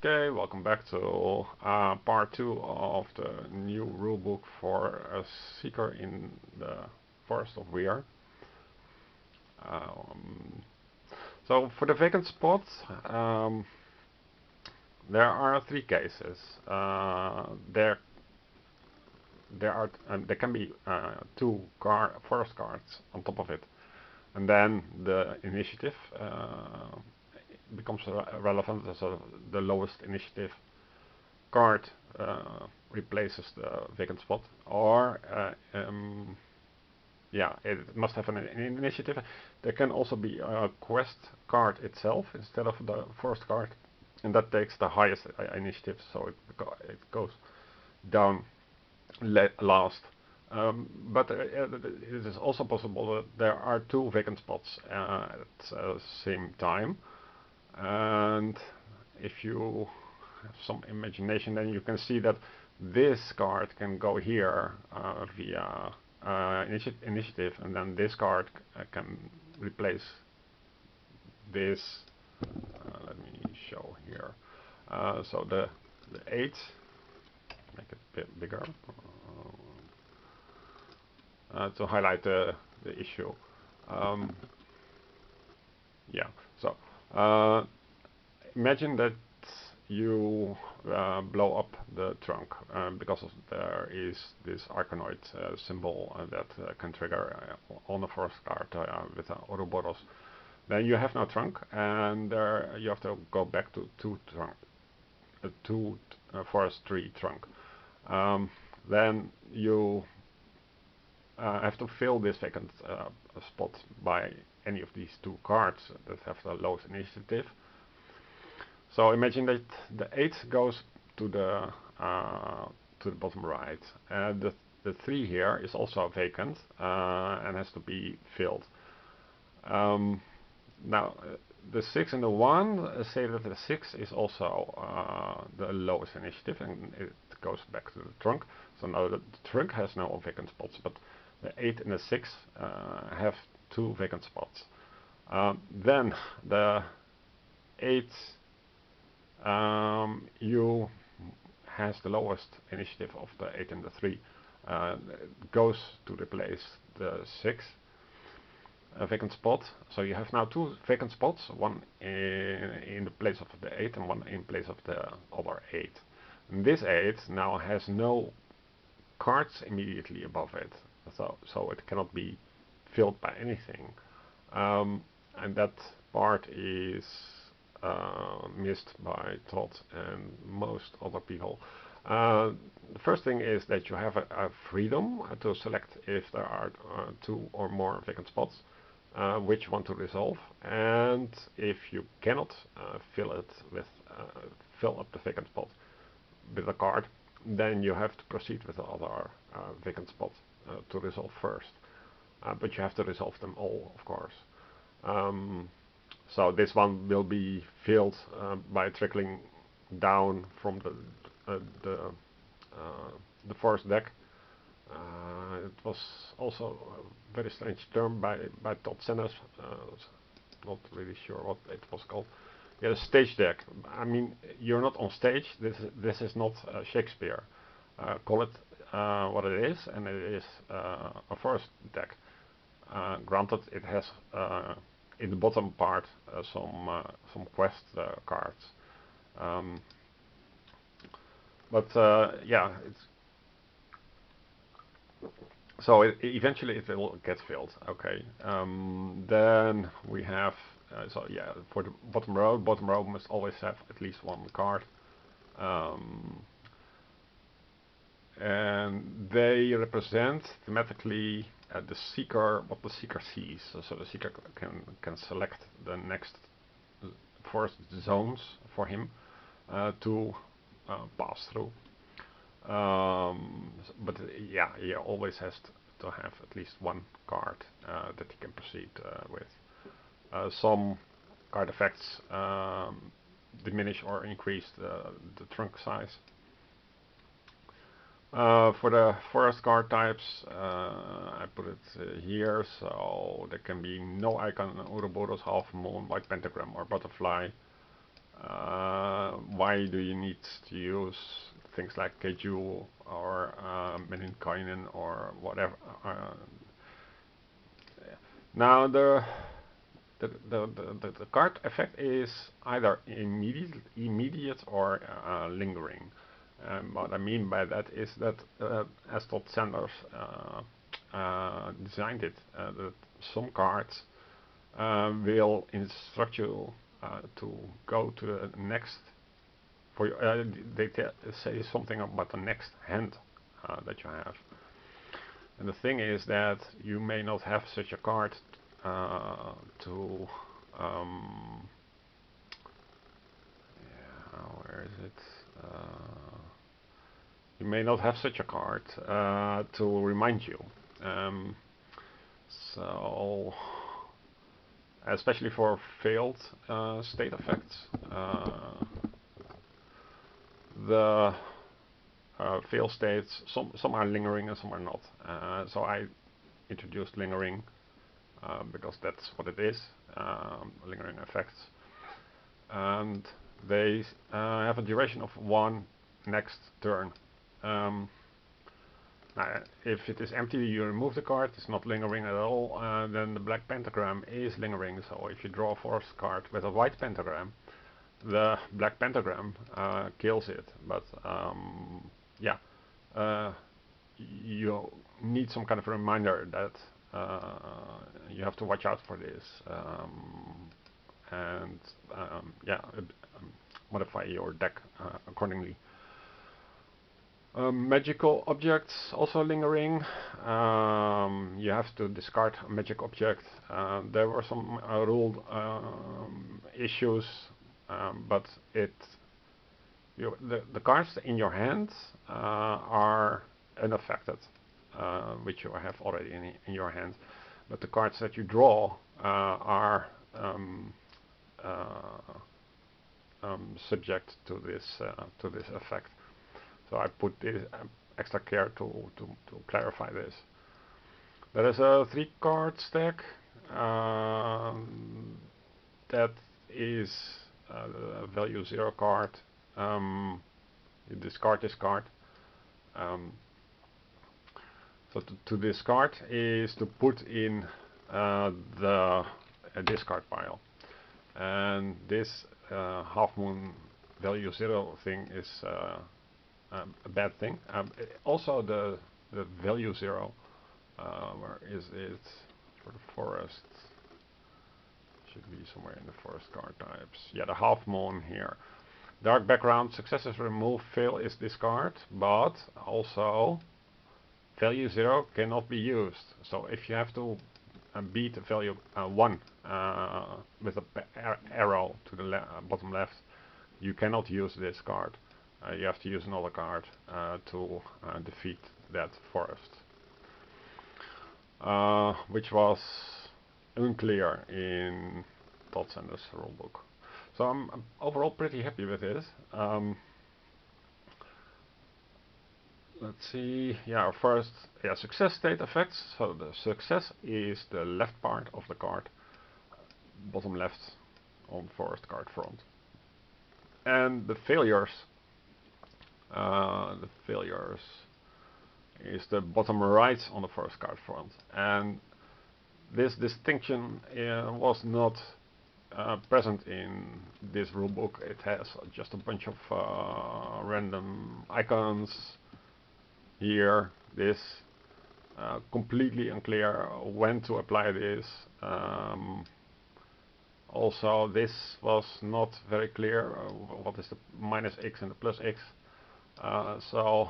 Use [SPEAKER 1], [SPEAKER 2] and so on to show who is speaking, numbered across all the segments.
[SPEAKER 1] Okay, welcome back to part 2 of the new rulebook for a seeker in the Forest of Weir. Um, so for the vacant spot, um, there are three cases. There can be two forest cards on top of it, and then the initiative becomes relevant. So the lowest initiative card replaces the vacant spot, or yeah, it must have an initiative. There can also be a quest card itself instead of the forest card, and that takes the highest initiative, so it goes down last. But it is also possible that there are two vacant spots at the same time, and if you have some imagination, then you can see that this card can go here via initiative, and then this card can replace this. Let me show here. So the 8, make it a bit bigger to highlight the issue. Yeah, so imagine that you blow up the trunk because there is this Arcanoid symbol that can trigger on the forest card with Ouroboros. Then you have no trunk, and you have to go back to two forest tree trunk. Then you have to fill this vacant spot by any of these two cards that have the lowest initiative. So imagine that the 8 goes to the bottom right. The 3 here is also vacant and has to be filled. Now the 6 and the 1 say that the 6 is also the lowest initiative, and it goes back to the trunk. So now the trunk has no vacant spots, but the 8 and the 6 have two vacant spots. Then the 8 you has the lowest initiative of the 8 and the 3. Goes to replace the 6 vacant spot. So you have now two vacant spots, one in the place of the 8 and one in place of the other 8. And this 8 now has no cards immediately above it, so it cannot be filled by anything. And that part is missed by Todd and most other people. The first thing is that you have a freedom to select if there are two or more vacant spots, which one to resolve, and if you cannot fill up the vacant spot with a card, then you have to proceed with the other vacant spot to resolve first. But you have to resolve them all, of course. So this one will be filled by trickling down from the forest deck. It was also a very strange term by Todd Senners. Not really sure what it was called. Yeah, stage deck. I mean, you're not on stage. This is not Shakespeare. Call it what it is, and it is a forest deck. Granted, it has in the bottom part some quest cards, but yeah, it's so eventually it will get filled. Okay, then we have so yeah, for the bottom row must always have at least one card, and they represent thematically the seeker, what the seeker sees. So the seeker can select the next forest zones for him to pass through. But yeah, he always has to have at least one card that he can proceed with. Some card effects diminish or increase the trunk size. For the forest card types, I put it here, so there can be no icon, Ouroboros, half moon, white pentagram, or butterfly. Why do you need to use things like Kejul or Meninkainen or whatever? Now the card effect is either immediate or lingering. What I mean by that is that as Todd Sanders designed it, that some cards will instruct you to go to the next. For your, they say something about the next hand that you have. And the thing is that you may not have such a card to where is it? You may not have such a card to remind you. So, especially for failed state effects, the fail states, some are lingering and some are not. So I introduced lingering because that's what it is, lingering effects. And they have a duration of one next turn. If it is empty, you remove the card, it's not lingering at all, then the black pentagram is lingering. So if you draw a forest card with a white pentagram, the black pentagram kills it. But yeah, you need some kind of reminder that you have to watch out for this, and yeah, modify your deck accordingly. Magical objects also lingering. You have to discard a magic object. There were some rule issues, but the cards in your hand are unaffected, which you have already in your hand. But the cards that you draw are subject to this effect. So I put this extra care to clarify this. There is a 3-card stack that is a value 0 card. You discard this card. So to discard is to put in the discard pile, and this half moon value 0 thing is a bad thing. Also the value 0, where is it for the forest? Should be somewhere in the forest card types. Yeah, the half moon here. Dark background, success is removed, fail is discard, but also value 0 cannot be used. So if you have to beat a value 1 with an arrow to the bottom left, you cannot use this card. You have to use another card to defeat that forest, which was unclear in Todd Sanders' rulebook. So I'm overall pretty happy with this. Let's see. Yeah, first, yeah, success state effects. So the success is the left part of the card, bottom left on forest card front, and the failures is the bottom right on the first card front. And this distinction was not present in this rulebook. It has just a bunch of random icons here. This completely unclear when to apply this. Also, this was not very clear. What is the minus X and the plus X? So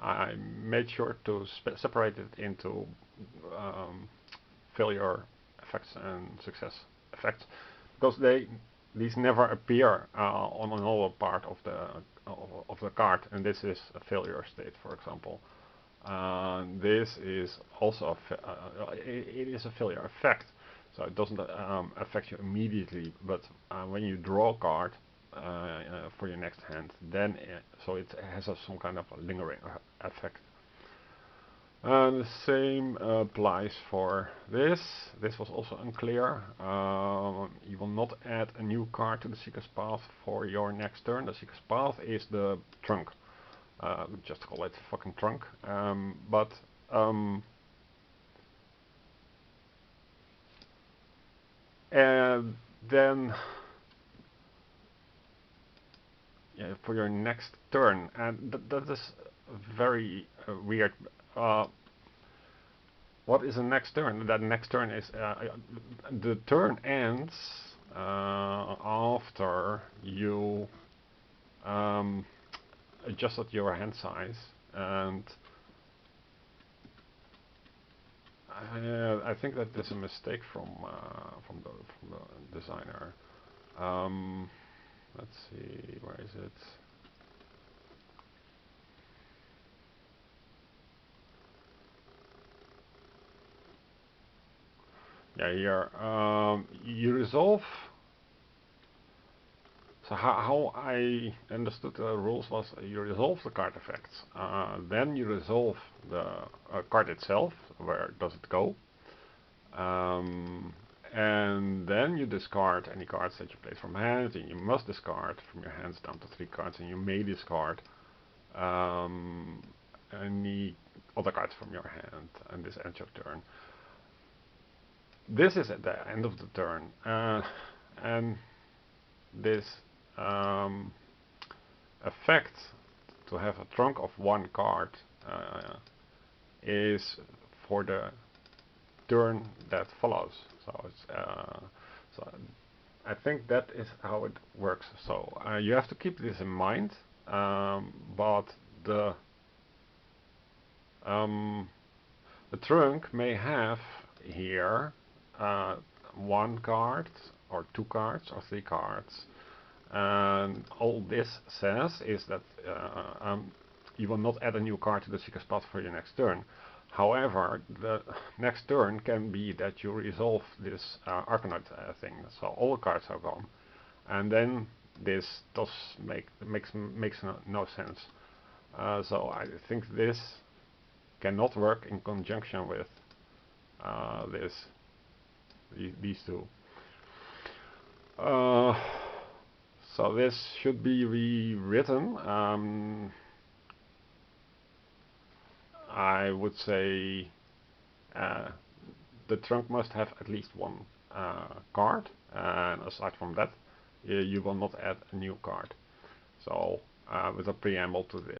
[SPEAKER 1] I made sure to separate it into failure effects and success effects, because these never appear on another part of the card, and this is a failure state, for example. This is also it is a failure effect, so it doesn't affect you immediately, but when you draw a card for your next hand, then so it has some kind of a lingering effect. And the same applies for this. This was also unclear. You will not add a new card to the sequence path for your next turn. The sequence path is the trunk. Just call it fucking trunk. And then yeah, for your next turn, and that is very weird. Uh, what is the next turn? That next turn is the turn ends after you adjusted your hand size, and I think that is a mistake from the designer. Let's see, where is it? Yeah, here you resolve. So how I understood the rules was you resolve the card effects, then you resolve the card itself. Where does it go? And then you discard any cards that you place from hand, and you must discard from your hands down to 3 cards, and you may discard any other cards from your hand, and this ends your turn. This is at the end of the turn, and this effect to have a trunk of 1 card is for the turn that follows. So I think that is how it works. So you have to keep this in mind, but the trunk may have here 1 card or 2 cards or 3 cards, and all this says is that you will not add a new card to the seeker spot for your next turn. However, the next turn can be that you resolve this Arcanoid thing, so all the cards are gone, and then this makes no sense. So I think this cannot work in conjunction with these two. So this should be rewritten. I would say the trunk must have at least 1 card, and aside from that, you will not add a new card. So with a preamble to this.